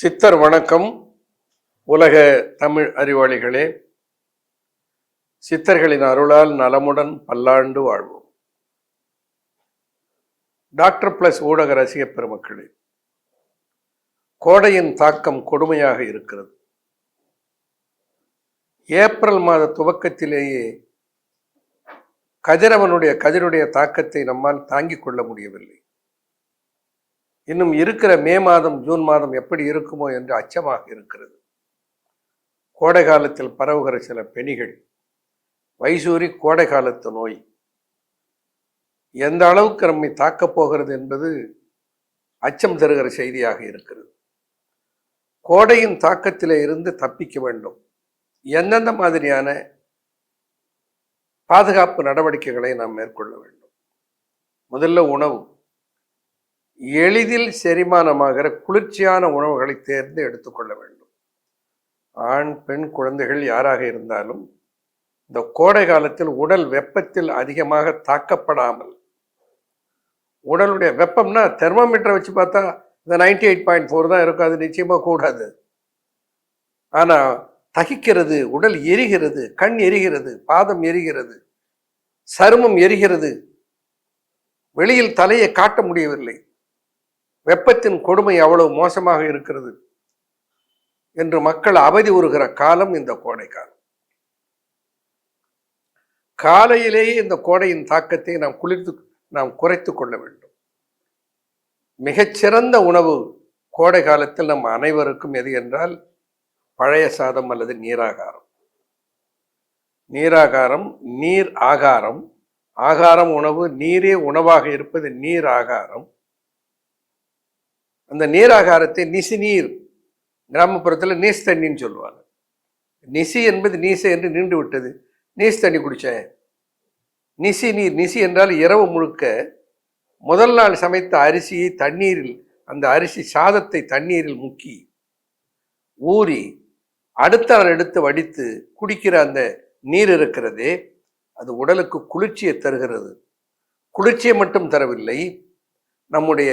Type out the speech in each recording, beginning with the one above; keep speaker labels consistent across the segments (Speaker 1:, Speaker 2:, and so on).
Speaker 1: சித்தர் வணக்கம். உலக தமிழ் அறிவாளிகளே, சித்தர்களின் அருளால் நலமுடன் பல்லாண்டு வாழ்வோம். டாக்டர் பிளஸ் ஊடக ரசிக பெருமக்களே, கோடையின் தாக்கம் கொடுமையாக இருக்கிறது. ஏப்ரல் மாத துவக்கத்திலேயே கதிருடைய தாக்கத்தை நம்மால் தாங்கிக் கொள்ள முடியவில்லை. இன்னும் இருக்கிற மே மாதம் ஜூன் மாதம் எப்படி இருக்குமோ என்று அச்சமாக இருக்கிறது. கோடை காலத்தில் பரவுகிற சில பெணிகள், வைசூரி கோடை காலத்து நோய் எந்த அளவுக்கு நம்மை தாக்கப் போகிறது என்பது அச்சம் தருகிற செய்தியாக இருக்கிறது. கோடையின் தாக்கத்திலே இருந்து தப்பிக்க வேண்டும். எந்தெந்த மாதிரியான பாதுகாப்பு நடவடிக்கைகளை நாம் மேற்கொள்ள வேண்டும்? முதல்ல உணவு. எளிதில் செரிமானமாகிற குளிர்ச்சியான உணவுகளை தேர்ந்து எடுத்துக்கொள்ள வேண்டும். ஆண் பெண் குழந்தைகள் யாராக இருந்தாலும் இந்த கோடை காலத்தில் உடல் வெப்பத்தில் அதிகமாக தாக்கப்படாமல், உடலுடைய வெப்பம்னா தெர்மோமீட்டரை வச்சு பார்த்தா இந்த 98.4 தான் இருக்கும், அது நிச்சயமாக கூடாது. ஆனால் தகிக்கிறது, உடல் எரிகிறது, கண் எரிகிறது, பாதம் எரிகிறது, சருமம் எரிகிறது, வெளியில் தலையை காட்ட முடியவில்லை, வெப்பத்தின் கொடுமை அவ்வளவு மோசமாக இருக்கிறது என்று மக்கள் அவதி உறுகிற காலம் இந்த கோடை காலம். காலையிலேயே இந்த கோடையின் தாக்கத்தை நாம் குறைத்து கொள்ள வேண்டும். மிகச்சிறந்த உணவு கோடை காலத்தில் நம் அனைவருக்கும் எது என்றால் பழைய சாதம் அல்லது நீராகாரம். நீர் ஆகாரம். ஆகாரம் உணவு, நீரே உணவாக இருப்பது நீர் ஆகாரம். அந்த நீராகாரத்தை நிசி நீர், கிராமப்புறத்தில் நீஸ் தண்ணின்னு சொல்லுவாங்க. நிசி என்பது நீசை என்று நீண்டு விட்டது. நீஸ் தண்ணி குடித்தேன். நிசி நீர். நிசி என்றால் இரவு முழுக்க முதல் நாள் சமைத்த அரிசியை தண்ணீரில், அந்த அரிசி சாதத்தை தண்ணீரில் முக்கி ஊறி அடுத்த நாள் எடுத்து வடித்து குடிக்கிற அந்த நீர் இருக்கிறதே, அது உடலுக்கு குளிர்ச்சியை தருகிறது. குளிர்ச்சியை மட்டும் தரவில்லை, நம்முடைய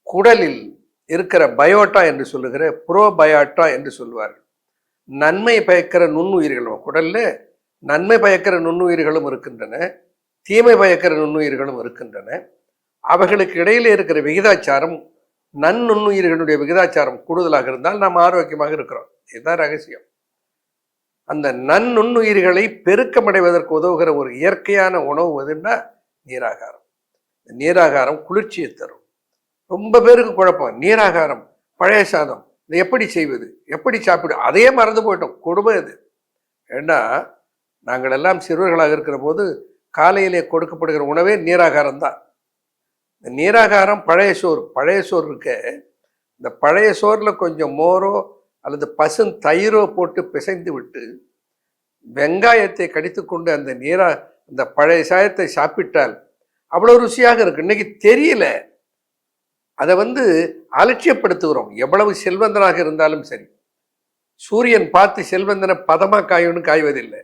Speaker 1: குடலில் இருக்கிற பயோட்டா என்று சொல்லுகிற புரோபயாட்டா என்று சொல்லுவார்கள். நன்மை பயக்கிற நுண்ணுயிர்களும், குடல்ல நன்மை பயக்கிற நுண்ணுயிர்களும் இருக்கின்றன, தீமை பயக்கிற நுண்ணுயிர்களும் இருக்கின்றன. அவைகளுக்கு இடையிலே இருக்கிற விகிதாச்சாரம், நுண்ணுயிர்களுடைய விகிதாச்சாரம் கூடுதலாக இருந்தால் நாம் ஆரோக்கியமாக இருக்கிறோம். இதுதான் ரகசியம். அந்த நுண்ணுயிர்களை பெருக்கமடைவதற்கு உதவுகிற ஒரு இயற்கையான உணவு எதுன்னா நீராகாரம். நீராகாரம் குளிர்ச்சியை தரும். ரொம்ப பேருக்கு குழப்பம், நீராகாரம், பழைய சாதம், இதை எப்படி செய்வது, எப்படி சாப்பிடும், அதையே மறந்து போயிட்டோம். கொடுமை அது. ஏன்னா நாங்கள் எல்லாம் சிறுவர்களாக இருக்கிற போது காலையிலே கொடுக்கப்படுகிற உணவே நீராகாரம் தான். இந்த நீராகாரம் பழைய சோறு இருக்க, இந்த பழைய சோறில் கொஞ்சம் மோரோ அல்லது தயிரோ போட்டு பிசைந்து விட்டு வெங்காயத்தை கடித்து கொண்டு அந்த பழைய சாதத்தை சாப்பிட்டால் அவ்வளோ ருசியாக இருக்கு. இன்னைக்கு தெரியல, அதை அலட்சியப்படுத்துகிறோம். எவ்வளவு செல்வந்தனாக இருந்தாலும் சரி, சூரியன் பார்த்து செல்வந்தனை பதமாக காயணும்னு காய்வதில்லை.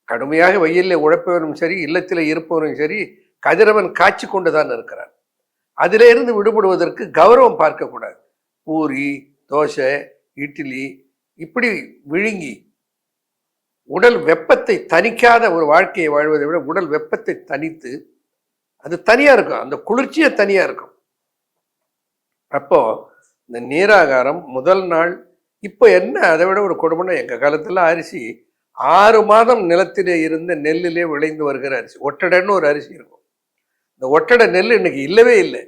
Speaker 1: கடுமையாக வெயிலில் உழைப்பவனும் சரி, இல்லத்தில் இருப்பவனும் சரி, கதிரவன் காய்ச்சி கொண்டு தான் இருக்கிறான். அதிலிருந்து விடுபடுவதற்கு கௌரவம் பார்க்கக்கூடாது. பூரி, தோசை, இட்லி இப்படி விழுங்கி உடல் வெப்பத்தை தணிக்காத ஒரு வாழ்க்கையை வாழ்வதை விட உடல் வெப்பத்தை தணித்து அது தனியா இருக்கும், அந்த குளிர்ச்சியை தனியா இருக்கும். அப்போ இந்த நீராகாரம் முதல் நாள். இப்போ என்ன அதை விட ஒரு கொடுமைன்னா, எங்கள் காலத்துல அரிசி 6 மாதம் நிலத்திலே இருந்த நெல்லிலே விளைந்து வருகிற அரிசி, ஒட்டடைன்னு ஒரு அரிசி இருக்கும். இந்த ஒட்டடை நெல் இன்னைக்கு இல்லவே இல்லை.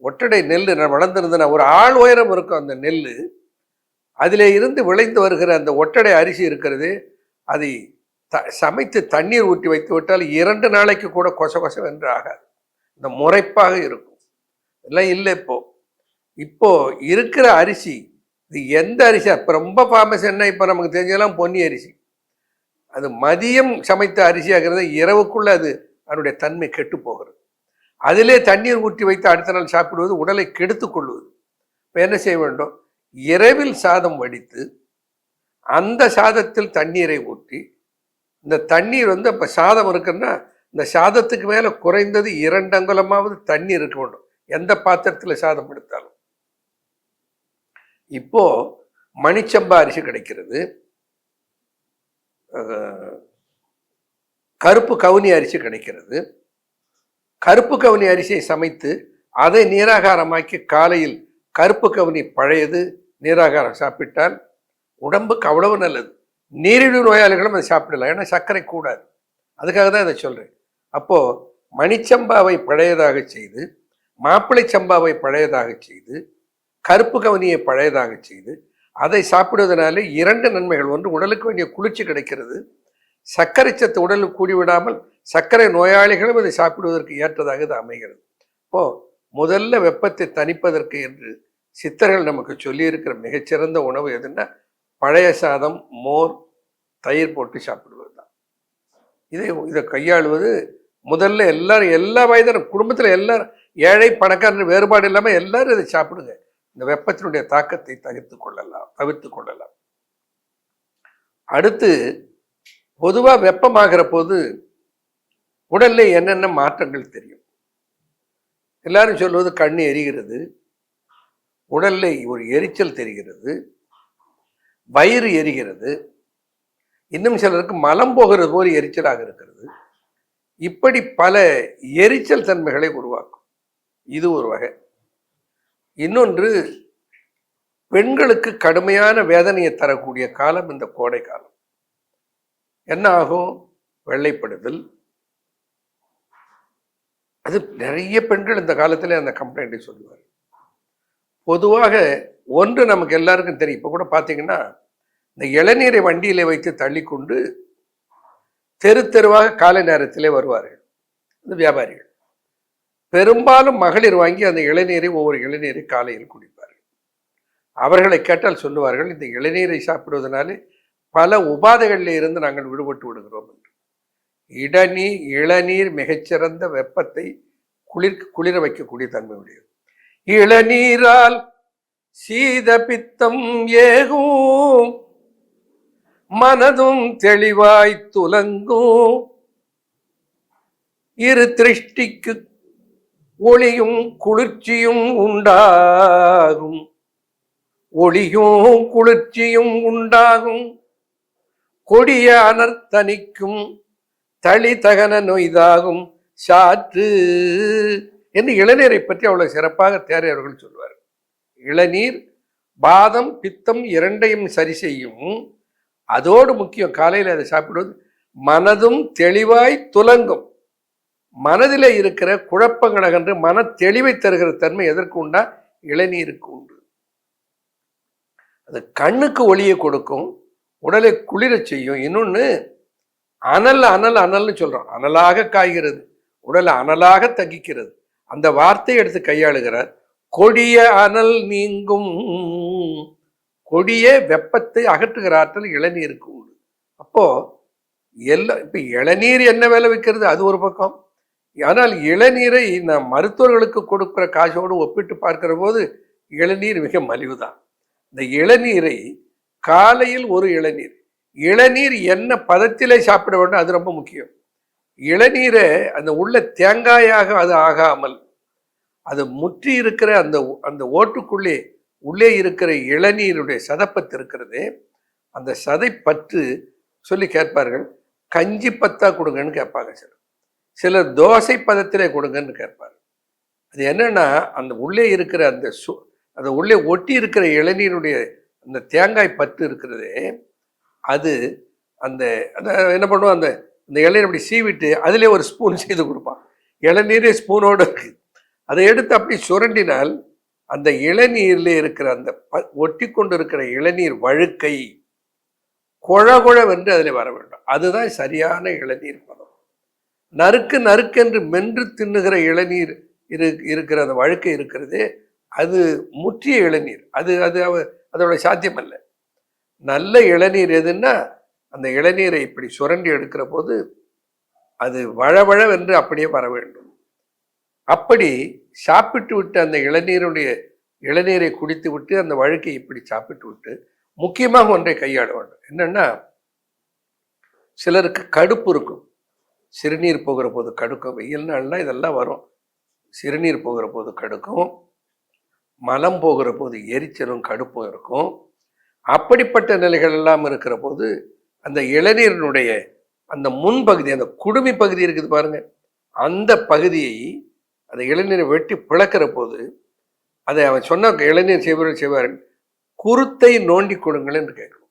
Speaker 1: ஒட்டடை நெல் வளர்ந்துருந்ததுன்னா ஒரு ஆள் உயரம் இருக்கும் அந்த நெல். அதிலே இருந்து விளைந்து வருகிற அந்த ஒட்டடை அரிசி இருக்கிறது, அதை சமைத்து தண்ணீர் ஊற்றி வைத்து விட்டால் 2 நாளைக்கு கூட கொசவென்று ஆகாது. இந்த முறைப்பாக இருக்கும். இதெல்லாம் இல்லை. இப்போ இருக்கிற அரிசி, இது எந்த அரிசி இப்போ ரொம்ப ஃபேமஸ் என்ன, இப்போ நமக்கு தெரிஞ்சதெல்லாம் பொன்னி அரிசி. அது மதியம் சமைத்த அரிசியாகிறது, இரவுக்குள்ள அதனுடைய தன்மை கெட்டு போகிறது. அதிலே தண்ணீர் ஊற்றி வைத்து அடுத்த நாள் சாப்பிடுவது உடலை கெடுத்து கொள்வது. இப்போ என்ன செய்ய வேண்டும்? இரவில் சாதம் வடித்து அந்த சாதத்தில் தண்ணீரை ஊற்றி, இந்த தண்ணீர் இப்போ சாதம் இருக்குன்னா இந்த சாதத்துக்கு மேலே குறைந்தது 2 அங்குலமாவது தண்ணீர் இருக்க வேண்டும், எந்த பாத்திரத்தில் சாதம் எடுத்தாலும். இப்போ மணிச்சம்பா அரிசி கிடைக்கிறது, கருப்பு கவுனி அரிசி கிடைக்கிறது. கருப்பு கவுனி அரிசியை சமைத்து அதை நீராகாரமாக்கி காலையில் கருப்பு கவுனி பழையது நீராகாரம் சாப்பிட்டால் உடம்புக்கு அவ்வளவு நல்லது. நீரிழிவு நோயாளிகளும் அதை சாப்பிடலாம், ஏன்னா சர்க்கரை கூடாது. அதுக்காக தான் இதை சொல்றேன். அப்போ மணிச்சம்பாவை பழையதாக செய்து, மாப்பிள்ளை சம்பாவை பழையதாக செய்து, கருப்பு கவனியை பழையதாக செய்து அதை சாப்பிடுவதனாலே 2 நன்மைகள். ஒன்று, உடலுக்கு வேண்டிய குளிர்ச்சி கிடைக்கிறது. சர்க்கரை சத்து உடலுக்கு கூடிவிடாமல் சர்க்கரை நோயாளிகளும் இதை சாப்பிடுவதற்கு ஏற்றதாக இது அமைகிறது. இப்போ முதல்ல வெப்பத்தை தணிப்பதற்கு என்று சித்தர்கள் நமக்கு சொல்லியிருக்கிற மிகச்சிறந்த உணவு எதுன்னா பழைய சாதம், மோர், தயிர் போட்டு சாப்பிடுவது தான். இதை கையாளுவது முதல்ல எல்லாரும், எல்லா வயதிலும் குடும்பத்தில் எல்லாரும், ஏழை பணக்காரன் வேறுபாடு இல்லாமல் எல்லாரும் இதை சாப்பிடுங்க. இந்த வெப்பத்தினுடைய தாக்கத்தை தவிர்த்து கொள்ளலாம். அடுத்து, பொதுவாக வெப்பமாகிற போது உடல்ல என்னென்ன மாற்றங்கள் தெரியும். எல்லாரும் சொல்வது கண்ணு எரிகிறது, உடல்ல ஒரு எரிச்சல் தெரிகிறது, வயிறு எரிகிறது, இன்னும் சிலருக்கு மலம் போகிறது போல் எரிச்சலாக இருக்கிறது. இப்படி பல எரிச்சல் தன்மைகளை உருவாக்கும். இது ஒரு வகை. இன்னொன்று, பெண்களுக்கு கடுமையான வேதனையை தரக்கூடிய காலம் இந்த கோடை காலம். என்ன ஆகும்? வெள்ளைப்படுதல். அது நிறைய பெண்கள் இந்த காலத்தில் அந்த கம்ப்ளைண்ட்டை சொல்லுவார். பொதுவாக ஒன்று நமக்கு எல்லாருக்கும் தெரியும். இப்போ கூட பார்த்தீங்கன்னா, இந்த இளநீரை வண்டியிலே வைத்து தள்ளி கொண்டு தெரு தெருவாக காலை நேரத்திலே வருவார்கள் இந்த வியாபாரிகள். பெரும்பாலும் மகளிர் வாங்கி அந்த இளநீரை, ஒவ்வொரு இளநீரை காலையில் குடிப்பார்கள். அவர்களை கேட்டால் சொல்லுவார்கள், இந்த இளநீரை சாப்பிடுவதனாலே பல உபாதைகளில் இருந்து நாங்கள் விடுபட்டு விடுகிறோம் என்று. இளநீர் மிகச்சிறந்த வெப்பத்தை குளிர வைக்கக்கூடிய தன்மை உடையது. இளநீரால் சீத பித்தம் ஏகும், மனதும் தெளிவாய் துலங்கும், இரு திருஷ்டிக்கு ஒளியும் குளிர்ச்சியும் உண்டாகும், ஒளியும் குளிர்ச்சியும் உண்டாகும், கொடிய அனர்த்தனிக்கும், தளி தகன நொய்தாகும் சாற்று என்று இளநீரை பற்றி அவ்வளவு சிறப்பாக தேரையவர்கள் சொல்வார். இளநீர் பாதம் பித்தம் இரண்டையும் சரி செய்யும். அதோடு முக்கியம், காலையில் அதை சாப்பிடுவது மனதும் தெளிவாய் துலங்கும். மனதில் இருக்கிற குழப்பங்கள் அகன்று மன தெளிவை தருகிற தன்மை எதற்கு உண்டா? இளநீருக்கு உண்டு. அது கண்ணுக்கு ஒளியை கொடுக்கும், உடலை குளிரச் செய்யும். இன்னொன்று, அனல்னு சொல்றோம். அனலாக காய்கிறது, உடலை அனலாக தகிக்கிறது. அந்த வார்த்தையை எடுத்து கையாளுகிறார். கொடிய அனல் நீங்கும், கொடிய வெப்பத்தை அகற்றுகிற ஆற்றல் இளநீருக்கு உண்டு. அப்போ இப்ப இளநீர் என்ன வேலை வைக்கிறது அது ஒரு பக்கம். ஆனால் இளநீரை நாம் மருத்துவர்களுக்கு கொடுக்கிற காசோடு ஒப்பிட்டு பார்க்கிற போது இளநீர் மிக மலிவுதான். இந்த இளநீரை காலையில் ஒரு இளநீர் என்ன பதத்திலே சாப்பிட வேண்டும், அது ரொம்ப முக்கியம். இளநீரை அந்த உள்ள தேங்காயாக அது ஆகாமல், அது முற்றி இருக்கிற அந்த ஓட்டுக்குள்ளே உள்ளே இருக்கிற இளநீருடைய சதப்பத்து இருக்கிறது, அந்த சதை பற்று சொல்லி கேட்பார்கள். கஞ்சி பத்தா கொடுங்கன்னு கேட்பாங்க சிலர் தோசை பதத்திலே கொடுங்கன்னு கேட்பார். அது என்னன்னா, அந்த உள்ளே இருக்கிற அந்த உள்ளே ஒட்டி இருக்கிற இளநீருடைய அந்த தேங்காய் பற்று இருக்கிறதே, அது என்ன பண்ணுவோம், அந்த இளநீர் அப்படி சீவிட்டு அதிலே ஒரு ஸ்பூன் செய்து கொடுப்பான். இளநீரே ஸ்பூனோடு இருக்கு. அதை எடுத்து அப்படி சுரண்டினால் அந்த இளநீரில் இருக்கிற அந்த ஒட்டி கொண்டு இருக்கிற இளநீர் வழுக்கை குழகுழவென்று அதில் வர வேண்டும். அதுதான் சரியான இளநீர் பதம். நறுக்கென்று மென்று தின்னுகிற இளநீர் இருக்கிற அந்த வழுக்கை இருக்கிறது, அது முற்றிய இளநீர். அதோட சாத்தியம் அல்ல. நல்ல இளநீர் எதுன்னா, அந்த இளநீரை இப்படி சுரண்டி எடுக்கிற போது அது வழவழவென்று அப்படியே வர வேண்டும். அப்படி சாப்பிட்டு விட்டு அந்த இளநீரை குடித்து விட்டு அந்த வழுக்கை இப்படி சாப்பிட்டு விட்டு முக்கியமாக ஒன்றை கையாள வேண்டும். என்னன்னா, சிலருக்கு கடுப்பு இருக்கும். சிறுநீர் போகிற போது கடுக்கும். வெயில் நாள்லாம் இதெல்லாம் வரும். சிறுநீர் போகிற போது கடுக்கும். மலம் போகிற போது எரிச்சலும் கடுப்பும் இருக்கும். அப்படிப்பட்ட நிலைகள் எல்லாம் இருக்கிற போது அந்த இளநீரினுடைய அந்த முன்பகுதி, அந்த குடுமி பகுதி இருக்குது பாருங்க, அந்த பகுதியை அந்த இளநீரை வெட்டி பிளக்கிற போது அதை அவன் சொன்ன இளநீர் செய்வார்கள், குருத்தை நோண்டி கொடுங்கள் என்று கேட்கும்.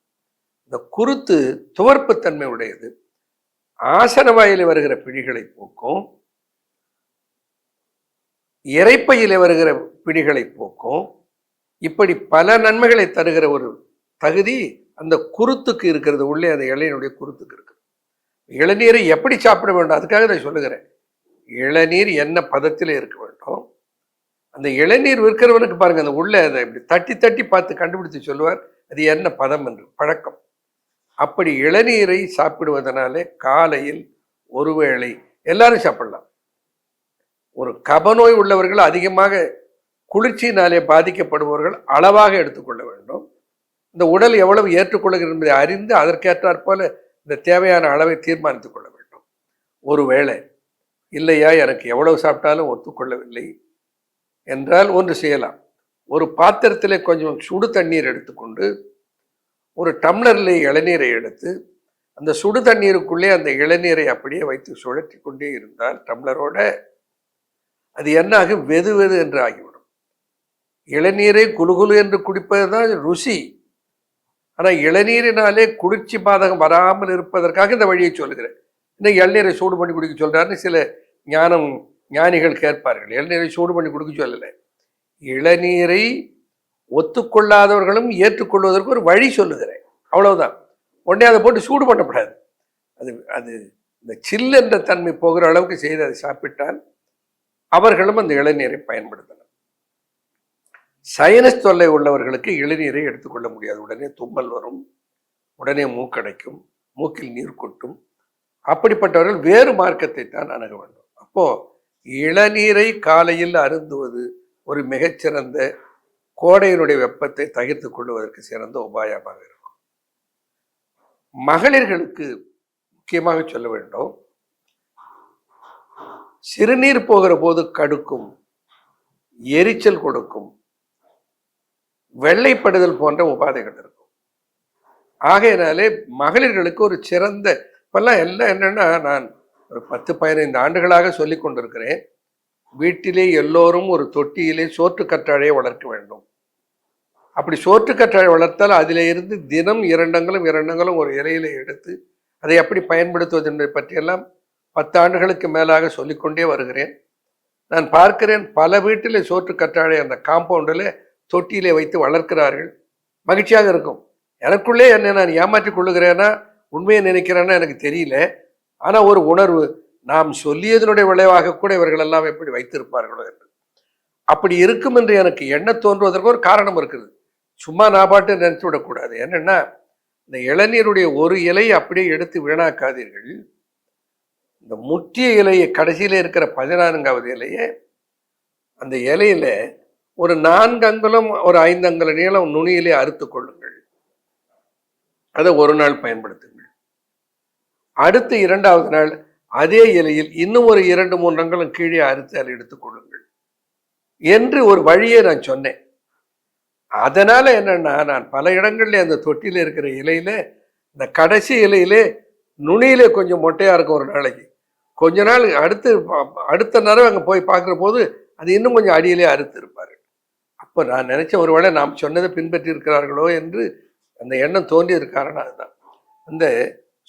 Speaker 1: இந்த குருத்து துவர்ப்புத்தன்மை உடையது, ஆசன வாயில வருகிற பிடிகளை போக்கும், இறைப்பையில வருகிற பிடிகளை போக்கும். இப்படி பல நன்மைகளை தருகிற ஒரு தகுதி அந்த குருத்துக்கு இருக்கிறது, உள்ளே அந்த இளைஞனுடைய குருத்துக்கு இருக்கு. இளநீரை எப்படி சாப்பிட வேண்டும், அதுக்காக நான் சொல்லுகிறேன். இளநீர் என்ன பதத்தில் இருக்க வேண்டும். அந்த இளநீர் விற்கிறவனுக்கு பாருங்க, அந்த உள்ள அதை இப்படி தட்டி தட்டி பார்த்து கண்டுபிடித்து சொல்லுவார் அது என்ன பதம் என்று, பழக்கம். அப்படி இளநீரை சாப்பிடுவதனாலே காலையில் ஒருவேளை எல்லாரும் சாப்பிடலாம். ஒரு கபநோய் உள்ளவர்கள், அதிகமாக குளிர்ச்சியினாலே பாதிக்கப்படுபவர்கள் அளவாக எடுத்துக்கொள்ள வேண்டும். இந்த உடல் எவ்வளவு ஏற்றுக்கொள்ளுகிறது என்பதை அறிந்து அதற்கேற்றாற் போல இந்த தேவையான அளவை தீர்மானித்துக் கொள்ள வேண்டும். ஒருவேளை இல்லையா எனக்கு எவ்வளவு சாப்பிட்டாலும் ஒத்துக்கொள்ளவில்லை என்றால் ஒன்று செய்யலாம். ஒரு பாத்திரத்திலே கொஞ்சம் சுடு தண்ணீர் எடுத்துக்கொண்டு ஒரு டம்ளரில் இளநீரை எடுத்து அந்த சுடு தண்ணீருக்குள்ளே அந்த இளநீரை அப்படியே வைத்து சுழற்றி கொண்டே இருந்தால் டம்ளரோட அது என்ன ஆகும், வெது வெது என்று ஆகிவிடும். இளநீரை குலுகுலு என்று குடிப்பது தான் ருசி. ஆனால் இளநீரினாலே குளிர்ச்சி பாதகம் வராமல் இருப்பதற்காக இந்த வழியை சொல்லுகிறேன். இன்னும் இளநீரை சூடு பண்ணி குடிக்க சொல்றாருன்னு சில ஞானிகள் கேட்பார்கள். இளநீரை சூடு பண்ணி குடிக்க சொல்லலை, இளநீரை ஒத்துக்கொள்ளாதவர்களும் ஏற்றுக்கொள்வதற்கு ஒரு வழி சொல்லுகிறேன், அவ்வளவுதான். உடனே அதை போட்டு சூடு பண்ணக்கூடாது. அது அது இந்த சில்லு என்ற தன்மை போகிற அளவுக்கு செய்து அதை சாப்பிட்டால் அவர்களும் அந்த இளநீரை பயன்படுத்தலாம். சைனஸ் தொல்லை உள்ளவர்களுக்கு இளநீரை எடுத்துக்கொள்ள முடியாது. உடனே தும்மல் வரும், உடனே மூக்கடைக்கும், மூக்கில் நீர் கொட்டும். அப்படிப்பட்டவர்கள் வேறு மார்க்கத்தை தான் அணுக வேண்டும். அப்போ இளநீரை காலையில் அருந்துவது ஒரு மிகச்சிறந்த கோடையினுடைய வெப்பத்தை தகிர்த்து கொள்வதற்கு சிறந்த உபாயமாக இருக்கும். மகளிர்களுக்கு முக்கியமாக சொல்ல வேண்டும், சிறுநீர் போகிற போது கடுக்கும், எரிச்சல் கொடுக்கும், வெள்ளைப்படுதல் போன்ற உபாதைகள் இருக்கும். ஆகையினாலே மகளிர்களுக்கு ஒரு சிறந்த, இப்பெல்லாம் எல்லாம் என்னன்னா, நான் ஒரு 10-15 ஆண்டுகளாக சொல்லி கொண்டிருக்கிறேன், வீட்டிலே எல்லோரும் ஒரு தொட்டியிலே சோற்று கற்றாழையை வளர்க்க வேண்டும். அப்படி சோற்று கற்றாழை வளர்த்தால் அதிலே இருந்து தினம் இரண்டங்களும் ஒரு இலையில எடுத்து அதை எப்படி பயன்படுத்துவது என்பதை பற்றியெல்லாம் 10 ஆண்டுகளுக்கு மேலாக சொல்லிக்கொண்டே வருகிறேன். நான் பார்க்கிறேன் பல வீட்டிலே சோற்று கற்றாழை அந்த காம்பவுண்டில் தொட்டியிலே வைத்து வளர்க்கிறார்கள். மகிழ்ச்சியாக இருக்கும். எனக்குள்ளே என்ன நான் ஏமாற்றி கொள்ளுகிறேன்னா உண்மையை நினைக்கிறேன்னா எனக்கு தெரியல. ஆனால் ஒரு உணர்வு, நாம் சொல்லியதனுடைய விளைவாக கூட இவர்கள் எல்லாம் எப்படி வைத்திருப்பார்களோ என்று. அப்படி இருக்கும் என்று எனக்கு எண்ண தோன்றுவதற்கு ஒரு காரணம் இருக்குது. சும்மா நான் பாட்டு நினைச்சு விடக்கூடாது. என்னன்னா, இந்த இளநீருடைய ஒரு இலையை அப்படியே எடுத்து வீணாக்காதீர்கள். இந்த முற்றிய இலையை கடைசியில இருக்கிற 14வது இலையை, அந்த இலையில ஒரு 4 அங்குலம் ஒரு 5 அங்குல நீளம் நுனியிலே அறுத்து கொள்ளுங்கள். அதை ஒரு நாள் பயன்படுத்துங்கள். அடுத்து 2வது நாள் அதே இலையில் இன்னும் ஒரு 2-3 அங்குலம் கீழே அறுத்து அதை எடுத்துக் கொள்ளுங்கள் என்று ஒரு வழியை நான் சொன்னேன். அதனால என்னன்னா, நான் பல இடங்கள்ல அந்த தொட்டியில இருக்கிற இலையில இந்த கடைசி இலையிலே நுனியிலே கொஞ்சம் மொட்டையா இருக்கும். ஒரு நாளைக்கு கொஞ்ச நாள் அடுத்த நேரம் அங்கே போய் பார்க்குற போது அது இன்னும் கொஞ்சம் அடியிலே அறுத்து இருப்பாரு. அப்போ நான் நினைச்ச ஒருவேளை நாம் சொன்னதை பின்பற்றி இருக்கிறார்களோ என்று அந்த எண்ணம் தோன்றியது காரணம் அதுதான். அந்த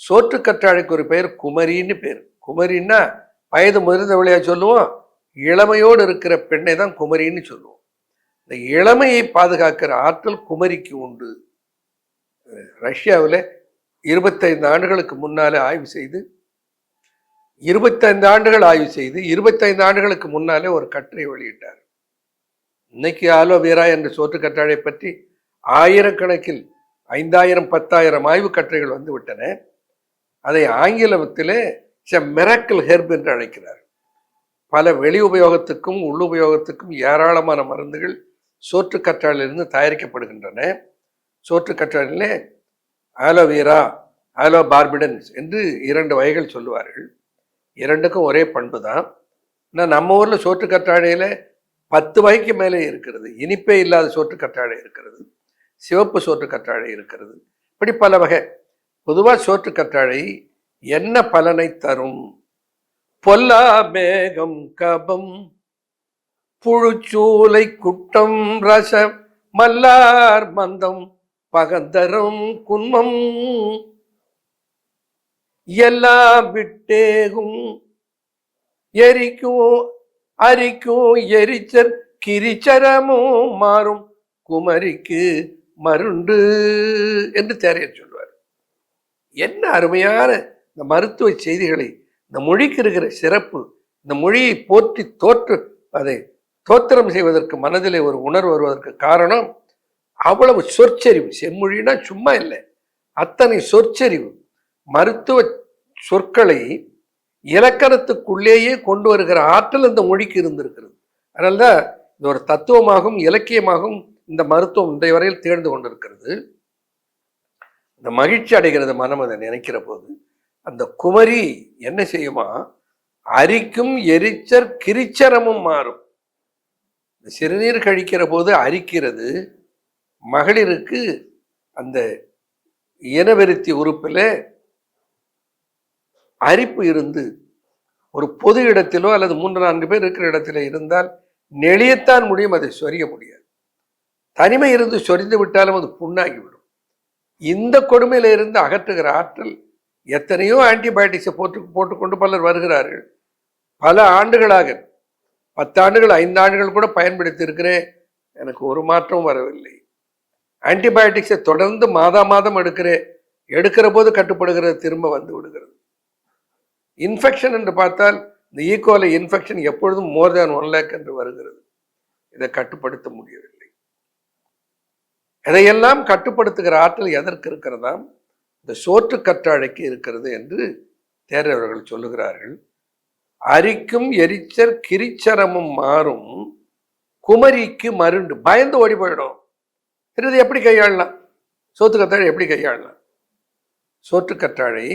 Speaker 1: சோற்று கற்றாழைக்கு ஒரு பெயர் குமரின்னு பேர். குமரின்னா வயது முதிர்ந்தவளையா சொல்லுவோம், இளமையோடு இருக்கிற பெண்ணை தான் குமரின்னு சொல்லுவோம். இந்த இளமையை பாதுகாக்கிற ஆற்றல் குமரிக்கு உண்டு. ரஷ்யாவில் 25 ஆண்டுகளுக்கு முன்னாலே ஆய்வு செய்து 25 ஆண்டுகள் ஆய்வு செய்து 25 ஆண்டுகளுக்கு முன்னாலே ஒரு கட்டுரை வெளியிட்டார். இன்னைக்கு ஆலோவேரா என்ற சோற்று கற்றாழை பற்றி ஆயிரக்கணக்கில் 5000 10,000 ஆய்வு கட்டுரைகள் வந்து விட்டன. அதை ஆங்கிலத்திலே மிராக்கிள் ஹெர்ப் என்று அழைக்கிறார். பல வெளி உபயோகத்துக்கும் உள் உபயோகத்துக்கும் ஏராளமான மருந்துகள் சோற்று கற்றாழையிலிருந்து தயாரிக்கப்படுகின்றன. சோற்று கற்றாழையிலே ஆலோவேரா, ஆலோபார்பிடன்ஸ் என்று 2 வகைகள் சொல்லுவார்கள். 2க்கும் ஒரே பண்பு தான். ஆனால் நம்ம ஊரில் சோற்று கற்றாழையில் 10 வகைக்கு மேலே இருக்கிறது. இனிப்பே இல்லாத சோற்று கற்றாழை இருக்கிறது, சிவப்பு சோற்று கற்றாழை இருக்கிறது, இப்படி பல வகை. பொதுவா சோற்று கற்றாழை என்ன பலனை தரும்? பொல்லா மேகம் கபம் புழுச்சூலை குட்டம் ரச மல்லார் மந்தம் பகந்தரும் குன்மம் எல்லாம் விட்டேகும் எரிக்கும் அரிக்கும் எரிச்சர் கிரிச்சரமும் மாறும் குமரிக்கு மருண்டு என்று தேரையர் சொல்வார். என்ன அருமையான இந்த மருத்துவ செய்திகளை, இந்த மொழிக்கு இருக்கிற சிறப்பு, இந்த மொழியை போற்றி அதை தோத்திரம் செய்வதற்கு மனதிலே ஒரு உணர்வு வருவதற்கு காரணம் அவ்வளவு சொற்சரிவு. செம்மொழினா சும்மா இல்லை, அத்தனை சொற்சரிவு. மருத்துவ சொற்களை இலக்கணத்துக்குள்ளேயே கொண்டு வருகிற ஆற்றல் இந்த மொழிக்கு இருந்திருக்கிறது. அதனால்தான் இது ஒரு தத்துவமாகவும் இலக்கியமாகவும் இந்த மருத்துவம் இன்றைய வரையில் தேர்ந்து கொண்டிருக்கிறது. இந்த மகிழ்ச்சி அடைகிறது மனம் அதை நினைக்கிற போது. அந்த குமரி என்ன செய்யுமா? அரிக்கும் எரிச்சர் கிரிச்சரமும் மாறும். சிறுநீர் கழிக்கிற போது அரிக்கிறது. மகளிருக்கு அந்த இனவெருத்தி உறுப்பில் அரிப்பு இருந்து ஒரு பொது இடத்திலோ அல்லது 3-4 பேர் இருக்கிற இடத்துல இருந்தால் நெளியத்தான் முடியும், அதை சொரிய முடியாது. தனிமை இருந்து சொரிந்து விட்டாலும் அது புண்ணாகிவிடும். இந்த கொடுமையில இருந்து அகற்றுகிற ஆற்றல் எத்தனையோ ஆன்டிபயோட்டிக்ஸை போட்டுக்கொண்டு பலர் வருகிறார்கள். பல ஆண்டுகளாக 10 ஆண்டுகள் 5 ஆண்டுகள் கூட பயன்படுத்தி இருக்கிறேன், எனக்கு ஒரு மாற்றம் வரவில்லை. ஆன்டிபயோட்டிக்ஸை தொடர்ந்து மாதம் எடுக்கிற போது கட்டுப்படுகிறது, திரும்ப வந்து விடுகிறது. இன்ஃபெக்ஷன் என்று பார்த்தால் இந்த ஈகோலை இன்ஃபெக்ஷன் எப்பொழுதும் மோர் தேன் 1 lakh என்று வருகிறது. இதை கட்டுப்படுத்த முடியவில்லை. இதையெல்லாம் கட்டுப்படுத்துகிற ஆற்றல் எதற்கு இருக்கிறதா? இந்த சோற்று கற்றாழைக்கு இருக்கிறது என்று தேரவர்கள் சொல்லுகிறார்கள். அரிக்கும் எரிச்சர் கிரிச்சரமும் மாறும் குமரிக்கு மருண்டு. பயந்து ஓடி போயிடும். இது எப்படி கையாளலாம்? சோற்று கற்றாழை எப்படி கையாளலாம்? சோற்று கற்றாழை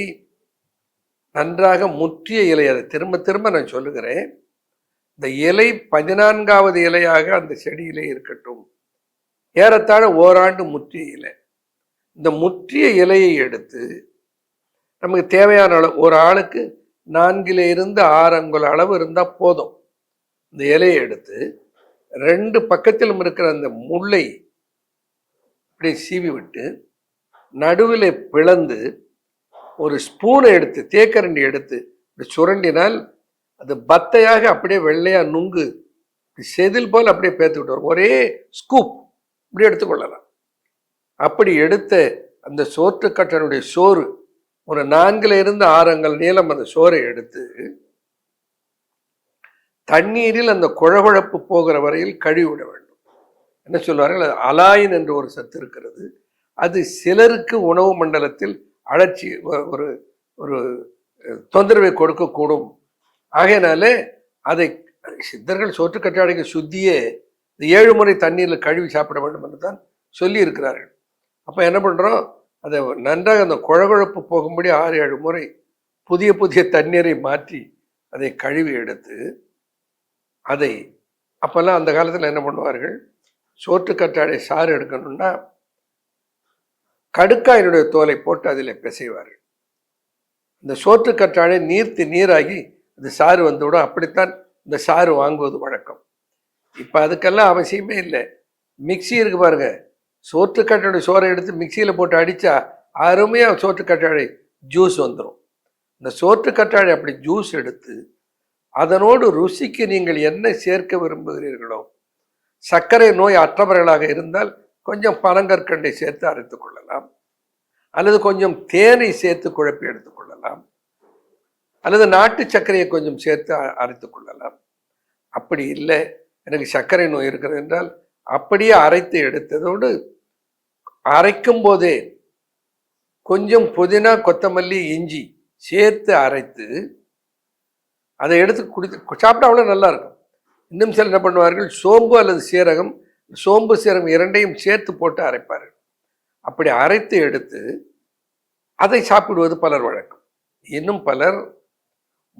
Speaker 1: நன்றாக முற்றிய இலை, அதை திரும்ப நான் சொல்லுகிறேன். இந்த இலை 14வது இலையாக அந்த செடியிலே இருக்கட்டும். ஏறத்தாழ ஓராண்டு முற்றிய இலை. இந்த முற்றிய இலையை எடுத்து நமக்கு தேவையான அளவு, ஒரு ஆளுக்கு 4 to 6 அங்குல அளவு இருந்தால் போதும். இந்த இலையை எடுத்து 2 பக்கத்திலும் இருக்கிற அந்த முள்ளை அப்படியே சீவி விட்டு நடுவில் பிளந்து ஒரு ஸ்பூனை எடுத்து, தேக்கரண்டி எடுத்து சுரண்டினால் அது பத்தையாக அப்படியே வெள்ளையா நுங்கு செதில் போல் அப்படியே பேத்து விட்டு ஒரே ஸ்கூப் இப்படி எடுத்துக்கொள்ளலாம். அப்படி எடுத்த அந்த சோற்றுக்கற்றனுடைய சோறு ஒரு 4 to 6 அங்குல நீளம் அந்த சோறை எடுத்து தண்ணீரில் அந்த குழகுழப்பு போகிற வரையில் கழுவி விட வேண்டும். என்ன சொல்வார்கள்? அலாயின் என்று ஒரு சத்து இருக்கிறது. அது சிலருக்கு உணவு மண்டலத்தில் அழற்சி, ஒரு ஒரு தொந்தரவை கொடுக்கக்கூடும். ஆகையினாலே அதை சித்தர்கள் சோற்று கற்றாழைக்கு சுத்தியே 7 முறை தண்ணீரில் கழுவி சாப்பிட வேண்டும் என்று தான் சொல்லி இருக்கிறார்கள். அப்போ என்ன பண்ணுறோம்? அதை நன்றாக அந்த குழகுழப்பு போகும்படி 6-7 முறை புதிய தண்ணீரை மாற்றி அதை கழுவி எடுத்து அதை, அப்போல்லாம் அந்த காலத்தில் என்ன பண்ணுவார்கள்? சோற்று கற்றாழை சாறு எடுக்கணும்னா கடுக்காயினுடைய தோலை போட்டு அதில் பிசைவார்கள். இந்த சோற்று கற்றாழை நீராகி அந்த சாறு வந்துவிடும். அப்படித்தான் இந்த சாறு வாங்குவது வழக்கம். இப்போ அதுக்கெல்லாம் அவசியமே இல்லை. மிக்சி இருக்கு பாருங்க, சோற்று கற்றாழை சோறை எடுத்து மிக்சியில் போட்டு அடித்தா அருமையாக சோற்று கற்றாழை ஜூஸ் வந்துடும். இந்த சோற்று கற்றாழை அப்படி ஜூஸ் எடுத்து அதனோடு ருசிக்கு நீங்கள் என்ன சேர்க்க விரும்புகிறீர்களோ, சர்க்கரை நோய் அற்றவர்களாக இருந்தால் கொஞ்சம் பனங்கற்கண்டை சேர்த்து அரைத்து கொள்ளலாம், அல்லது கொஞ்சம் தேனை சேர்த்து குழப்பி எடுத்துக்கொள்ளலாம், அல்லது நாட்டு சர்க்கரையை கொஞ்சம் சேர்த்து அரைத்து கொள்ளலாம். அப்படி இல்லை, எனக்கு சர்க்கரை நோய் இருக்கிறது என்றால் அப்படியே அரைத்து எடுத்ததோடு அரைக்கும் போதே கொஞ்சம் புதினா, கொத்தமல்லி, இஞ்சி சேர்த்து அரைத்து அதை எடுத்து சாப்பிட்டா அவ்வளோ நல்லா இருக்கும். இன்னும் சில என்ன பண்ணுவார்கள்? சோம்பு அல்லது சீரகம், சோம்பு சீரகம் 2ஐயும் சேர்த்து போட்டு அரைப்பார்கள். அப்படி அரைத்து எடுத்து அதை சாப்பிடுவது பலர் வழக்கம். இன்னும் பலர்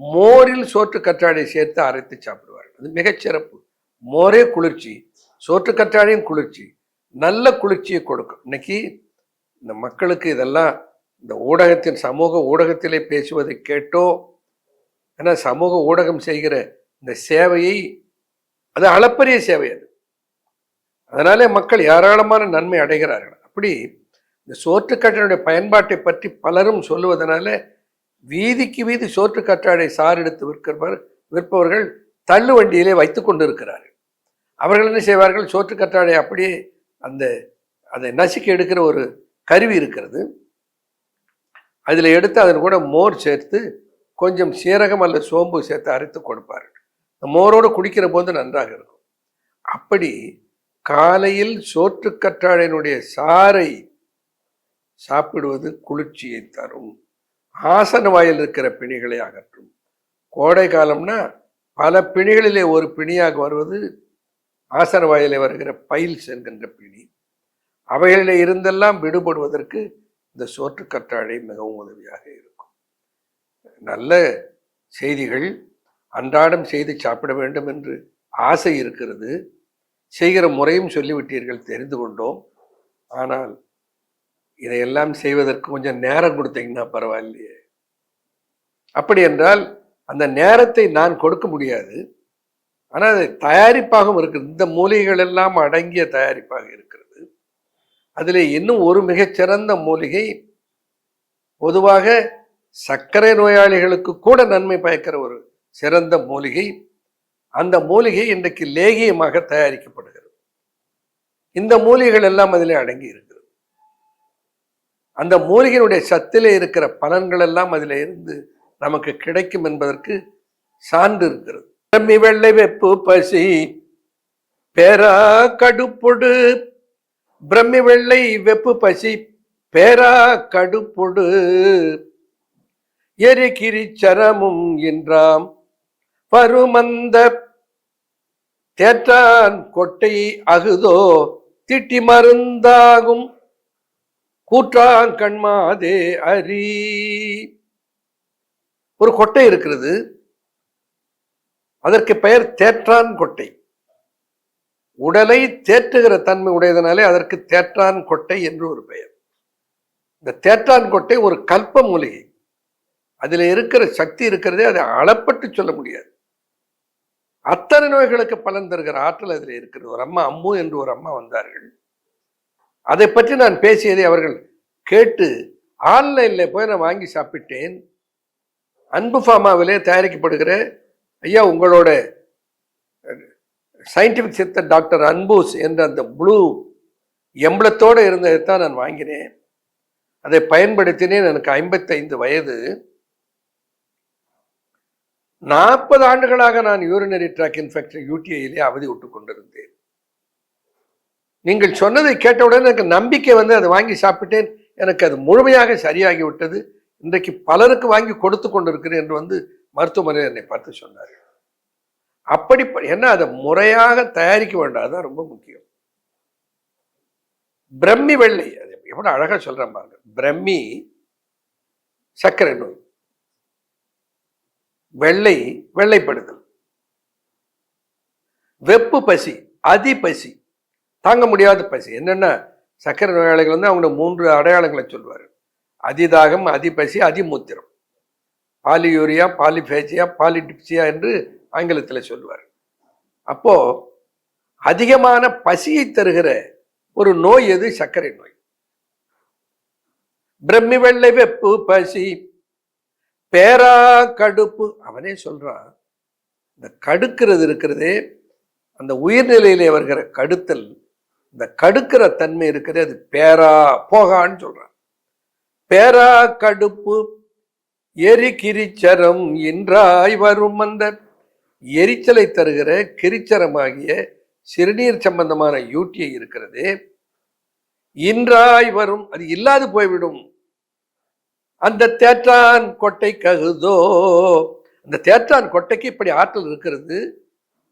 Speaker 1: மோரில் சோற்று கற்றாழை சேர்த்து அரைத்து சாப்பிடுவார்கள். அது மிகச்சிறப்பு. மோரே குளிர்ச்சி, சோற்றுக்கற்றாழையும் குளிர்ச்சி, நல்ல குளிர்ச்சியை கொடுக்கும். இன்னைக்கு இந்த மக்களுக்கு இதெல்லாம் இந்த ஊடகத்தின் சமூக ஊடகத்திலே பேசுவதை கேட்டோ, ஏன்னா சமூக ஊடகம் செய்கிற இந்த சேவையை, அது அளப்பரிய சேவை அது. அதனாலே மக்கள் ஏராளமான நன்மை அடைகிறார்கள். அப்படி இந்த சோற்றுக்கற்றாழையுடைய பயன்பாட்டை பற்றி பலரும் சொல்லுவதனால வீதிக்கு வீதி சோற்றுக்கற்றாழை சாறு எடுத்து விற்பவர்கள் தள்ளு வண்டியிலே வைத்து கொண்டு இருக்கிறார்கள். அவர்கள் என்ன செய்வார்கள், சோற்றுக்கற்றாழை அப்படியே அதை நசுக்கி எடுக்கிற ஒரு கருவி இருக்கிறது, அதில் எடுத்து அதன் கூட மோர் சேர்த்து கொஞ்சம் சீரகம் அல்லது சோம்பு சேர்த்து அரைத்து கொடுப்பார்கள். மோரோடு குடிக்கிற போது நன்றாக இருக்கும். அப்படி காலையில் சோற்றுக்கற்றாழையினுடைய சாறை சாப்பிடுவது குளிர்ச்சியை தரும், ஆசன வாயில் இருக்கிற பிணிகளை அகற்றும். கோடை காலம்னா பல பிணிகளிலே ஒரு பிணியாக வருவது ஆசன வாயிலே வருகிற பைல்ஸ் என்கின்ற பிணி. அவைகளிலே இருந்தெல்லாம் விடுபடுவதற்கு இந்த சோற்றுக்கற்றாழை மிகவும் உதவியாக இருக்கும். நல்ல செய்திகள் அன்றாடம் செய்து சாப்பிட வேண்டும் என்று ஆசை இருக்கிறது. செய்கிற முறையும் சொல்லிவிட்டீர்கள், தெரிந்து கொண்டோம். ஆனால் இதையெல்லாம் செய்வதற்கு கொஞ்சம் நேரம் கொடுத்தீங்கன்னா பரவாயில்லையே. அப்படி என்றால் அந்த நேரத்தை நான் கொடுக்க முடியாது, ஆனால் அது தயாரிப்பாகவும் இருக்கிறது. இந்த மூலிகைகள் எல்லாம் அடங்கிய தயாரிப்பாக இருக்கிறது. அதில் இன்னும் ஒரு மிகச்சிறந்த மூலிகை, பொதுவாக சர்க்கரை நோயாளிகளுக்கு கூட நன்மை பயக்கிற ஒரு சிறந்த மூலிகை. அந்த மூலிகை இன்றைக்கு லேகியமாக தயாரிக்கப்படுகிறது. இந்த மூலிகைகள் எல்லாம் அதில் அடங்கி இருக்கிறது. அந்த மூலிகையினுடைய சத்திலே இருக்கிற பலன்கள் எல்லாம் அதில் இருந்து நமக்கு கிடைக்கும் என்பதற்கு சான்று இருக்கிறது. பிரம்மி வெள்ளை வெப்பு பசி பேரா கடுப்பொடு, பிரம்மி வெள்ளை வெப்பு பசி பேரா கடுப்பொடு, எரிகிரி சரமும் என்றாம் பருமந்த தேற்றான் கொட்டை அகுதோ திட்டி மருந்தாகும் கூற்றான் கண்மாதே அரி. ஒரு கொட்டை இருக்கிறது, அதற்கு பெயர் தேற்றான் கொட்டை. உடலை தேற்றுகிற தன்மை உடையதனாலே அதற்கு தேற்றான் கொட்டை என்று ஒரு பெயர். இந்த தேற்றான் கொட்டை ஒரு கல்ப மூலிகை. அதில் இருக்கிற சக்தி இருக்கிறதே அதை அளப்பட்டு சொல்ல முடியாது. அத்தனை நோய்களுக்கு பலன் தருகிற ஆற்றல் அதில் இருக்கிறது. ஒரு அம்மா, அம்மு என்று ஒரு அம்மா வந்தார்கள். அதை பற்றி நான் பேசியதை அவர்கள் கேட்டு ஆன்லைனில் போய் நான் வாங்கி சாப்பிட்டேன். அன்பு ஃபார்மாவிலே தயாரிக்கப்படுகிற ஐயா உங்களோட சயின்டிஃபிக் சித்தர் டாக்டர் அன்பூஸ் என்ற அந்த ப்ளூ எம்பளத்தோடு இருந்ததை தான் நான் வாங்கினேன். அதை பயன்படுத்தினேன். எனக்கு 55 வயது. 40 ஆண்டுகளாக நான் யூரினரி ட்ராக் இன்ஃபெக்ஷன் UTIயிலே அவதி விட்டு கொண்டிருந்தேன். நீங்கள் சொன்னதை கேட்டவுடன் எனக்கு நம்பிக்கை வந்து அதை வாங்கி சாப்பிட்டேன். எனக்கு அது முழுமையாக சரியாகிவிட்டது. இன்றைக்கு பலருக்கு வாங்கி கொடுத்து கொண்டிருக்கிறேன் என்று வந்து மருத்துவமனையில் என்னை பார்த்து சொன்னார்கள். அப்படி என்ன, அதை முறையாக தயாரிக்க வேண்டாம், அதுதான் ரொம்ப முக்கியம். பிரம்மி வெள்ளை, அது எவ்வளவு அழகா சொல்றேன் பாருங்க. பிரம்மி சர்க்கரை நோய், வெள்ளை வெள்ளைப்படுதல், வெப்பு பசி, அதி பசி, தாங்க முடியாத பசி. என்னென்ன சர்க்கரை நோயாளிகள் வந்து அவங்க 3 அடையாளங்களை சொல்வார். அதிதாகம், அதிபசி, அதிமூத்திரம், பாலியூரியா, பாலிஃபேஜியா, பாலிடிப்சியா என்று ஆங்கிலத்தில் சொல்வார். அப்போ அதிகமான பசியை தருகிற ஒரு நோய் எது? சர்க்கரை நோய். பிரம்மி வெள்ளை வெப்பு பசி பேரா கடுப்பு. அவனே சொல்றான், இந்த கடுக்கிறது இருக்கிறதே, அந்த உயிர்நிலையிலே வருகிற கடுத்தல், இந்த கடுக்கிற தன்மை இருக்கிறது, அது பேரா போகான்னு சொல்றான். பேரா கடுப்பு எரி கிரிச்சரம் இன்றாய் வரும். அந்த எரிச்சலை தருகிற கிரிச்சரமாகிய சிறுநீர் சம்பந்தமான UTI இருக்கிறது, இன்றாய் வரும், அது இல்லாது போய்விடும். அந்த தேற்றான் கொட்டை ககுதோ, அந்த தேற்றான் கொட்டைக்கு இப்படி ஆற்றல் இருக்கிறது.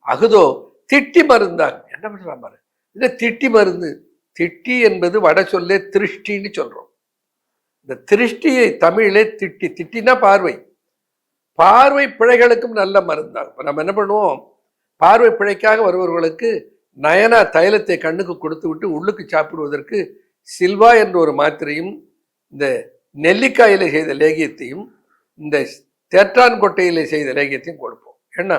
Speaker 1: அகுதோ திட்டி மருந்தாங்க. என்ன பண்றா பாரு, இது திட்டி மருந்து. திட்டி என்பது வட சொல்லே திருஷ்டின்னு சொல்றோம். இந்த திருஷ்டியை தமிழிலே திட்டி, திட்டினா பார்வை, பார்வை பிழைகளுக்கும் நல்ல மருந்தாகும். இப்போ நம்ம என்ன பண்ணுவோம், பார்வை பிழைக்காக வருபவர்களுக்கு நயனா தைலத்தை கண்ணுக்கு கொடுத்து விட்டு உள்ளுக்கு சாப்பிடுவதற்கு சில்வா என்ற ஒரு மாத்திரையும் இந்த நெல்லிக்காயில செய்த லேகியத்தையும் இந்த தேற்றான் கொட்டையில செய்த லேகியத்தையும் கொடுப்போம். ஏன்னா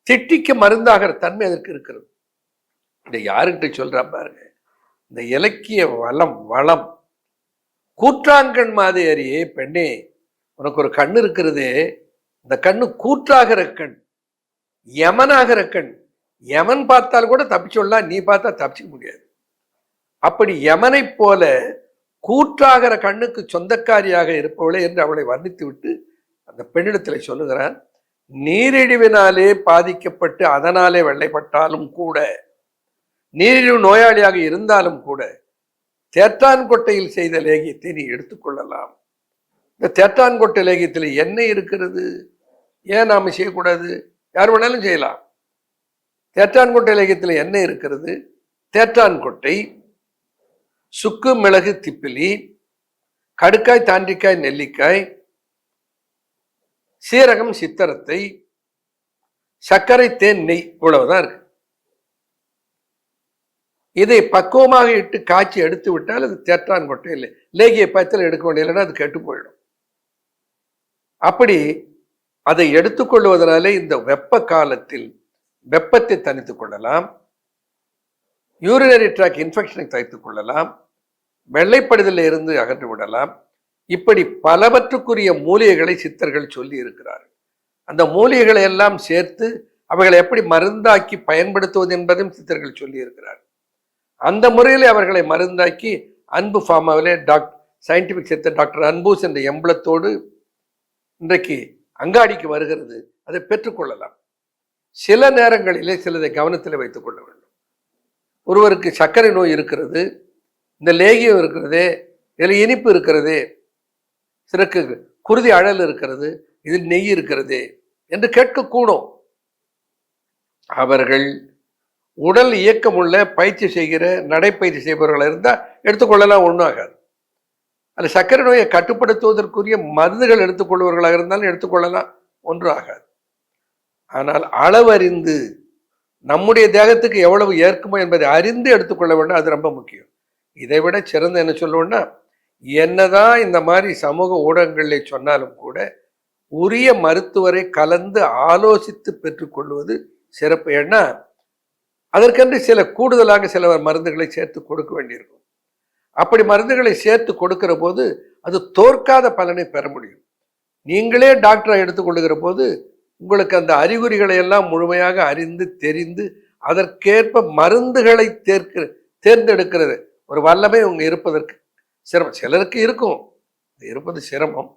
Speaker 1: திட்டிக்கு மருந்தாகிற தன்மை அதற்கு இருக்கிறது. இதை யாருக்கிட்ட சொல்றா பாருங்க, இந்த இலக்கிய வளம் கூற்றாங்கண் மாதிரியே பெண்ணே, உனக்கு ஒரு கண் இருக்கிறதே, இந்த கண்ணு கூற்றாகிற கண், யமனாகிற கண். யமன் பார்த்தால் கூட தப்பிச்சொல்லாம், நீ பார்த்தா தப்பிச்சிக்க முடியாது. அப்படி யமனை போல கூற்றாகிற கண்ணுக்கு சொந்தக்காரியாக இருப்பவளே என்று அவளை வர்ணித்து விட்டு அந்த பெண்ணிடத்தில் சொல்லுகிறான், நீரிழிவினாலே பாதிக்கப்பட்டு அதனாலே வெள்ளைப்பட்டாலும் கூட, நீரிழிவு நோயாளியாக இருந்தாலும் கூட தேற்றான்கொட்டையில் செய்த லேகியத்தை நீ எடுத்துக்கொள்ளலாம். இந்த தேற்றான்கொட்டை லேகியத்தில் என்ன இருக்கிறது, ஏன் நாம செய்யக்கூடாது? யார் வேணாலும் செய்யலாம். தேற்றான்கொட்டை லேகியத்தில் என்ன இருக்கிறது? தேற்றான்கொட்டை, சுக்கு மிளகு திப்பிலி, கடுக்காய் தாண்டிக்காய் நெல்லிக்காய், சீரகம் சித்தரத்தை, சர்க்கரை தேன் நெய், இவ்வளவுதான் இருக்கு. இதை பக்குவமாக இட்டு காய்ச்சி எடுத்து விட்டால் அது தேற்றான்கொட்டை இல்லை. லேகிய பயத்தில் எடுக்க வேண்டியதுன்னா அது கெட்டு போயிடும். அப்படி அதை எடுத்துக்கொள்வதனாலே இந்த வெப்ப காலத்தில் வெப்பத்தை தணித்துக் கொள்ளலாம், யூரினரி ட்ராக் இன்ஃபெக்ஷனை தடுத்துக் கொள்ளலாம், வெள்ளைப்படுதலில் இருந்து அகன்று விடலாம். இப்படி பலவற்றுக்குரிய மூலிகைகளை சித்தர்கள் சொல்லி இருக்கிறார்கள். அந்த மூலிகைகளை எல்லாம் சேர்த்து அவைகளை எப்படி மருந்தாக்கி பயன்படுத்துவது என்பதையும் சித்தர்கள் சொல்லி இருக்கிறார்கள். அந்த முறையில் அவர்களை மருந்தாக்கி அன்பு ஃபார்மாவிலே சயின்டிபிக் சித்தர் டாக்டர் அன்பூஸ் என்ற எம்பளத்தோடு இன்றைக்கு அங்காடிக்கு வருகிறது. அதை பெற்றுக்கொள்ளலாம். சில நேரங்களிலே சிலதை கவனத்தில் வைத்துக் கொள்ள வேண்டும். ஒருவருக்கு சர்க்கரை நோய் இருக்கிறது, இந்த லேகியம் இருக்கிறது, இதில் இனிப்பு இருக்கிறது, சிலருக்கு குருதி அழல் இருக்கிறது, இதில் நெய் இருக்கிறது என்று கேட்கக்கூடும். அவர்கள் உடல் இயக்கமுள்ள பயிற்சி செய்கிற நடைப்பயிற்சி செய்பவர்கள் இருந்தால் எடுத்துக்கொள்ளலாம், ஒன்றும் ஆகாது. அதில் சர்க்கரை நோயை கட்டுப்படுத்துவதற்குரிய மருந்துகள் எடுத்துக்கொள்பவர்களாக இருந்தாலும் எடுத்துக்கொள்ளலாம், ஒன்றும் ஆகாது. ஆனால் அளவறிந்து நம்முடைய தேகத்துக்கு எவ்வளவு ஏற்குமோ என்பதை அறிந்து எடுத்துக்கொள்ள வேண்டும். அது ரொம்ப முக்கியம். இதை விட சிறந்த என்ன சொல்லுவோம்னா, என்னதான் இந்த மாதிரி சமூக ஊடகங்களில் சொன்னாலும் கூட உரிய மருத்துவரை கலந்து ஆலோசித்து பெற்றுக்கொள்வது சிறப்பு. ஏன்னா அதற்கென்று சில கூடுதலாக சில மருந்துகளை சேர்த்து கொடுக்க வேண்டியிருக்கும். அப்படி மருந்துகளை சேர்த்து கொடுக்கிற போது அது தோற்காத பலனை பெற முடியும். நீங்களே டாக்டரை எடுத்துக்கொள்ளுகிற போது உங்களுக்கு அந்த அறிகுறிகளை எல்லாம் முழுமையாக அறிந்து தெரிந்து அதற்கேற்ப மருந்துகளை தேர்ந்தெடுக்கிறது ஒரு வல்லமை உங்க இருப்பதற்கு சிரமம். சிலருக்கு இருக்கும், இருப்பது சிரமம்.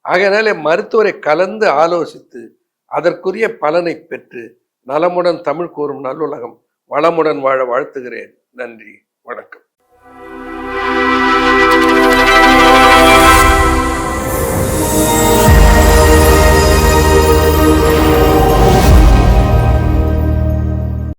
Speaker 1: ஆகையினாலே மருத்துவரை கலந்து ஆலோசித்து அதற்குரிய பலனை பெற்று நலமுடன் தமிழ் கூறும் நல்லுலகம் வளமுடன் வாழ வாழ்த்துகிறேன். நன்றி, வணக்கம்.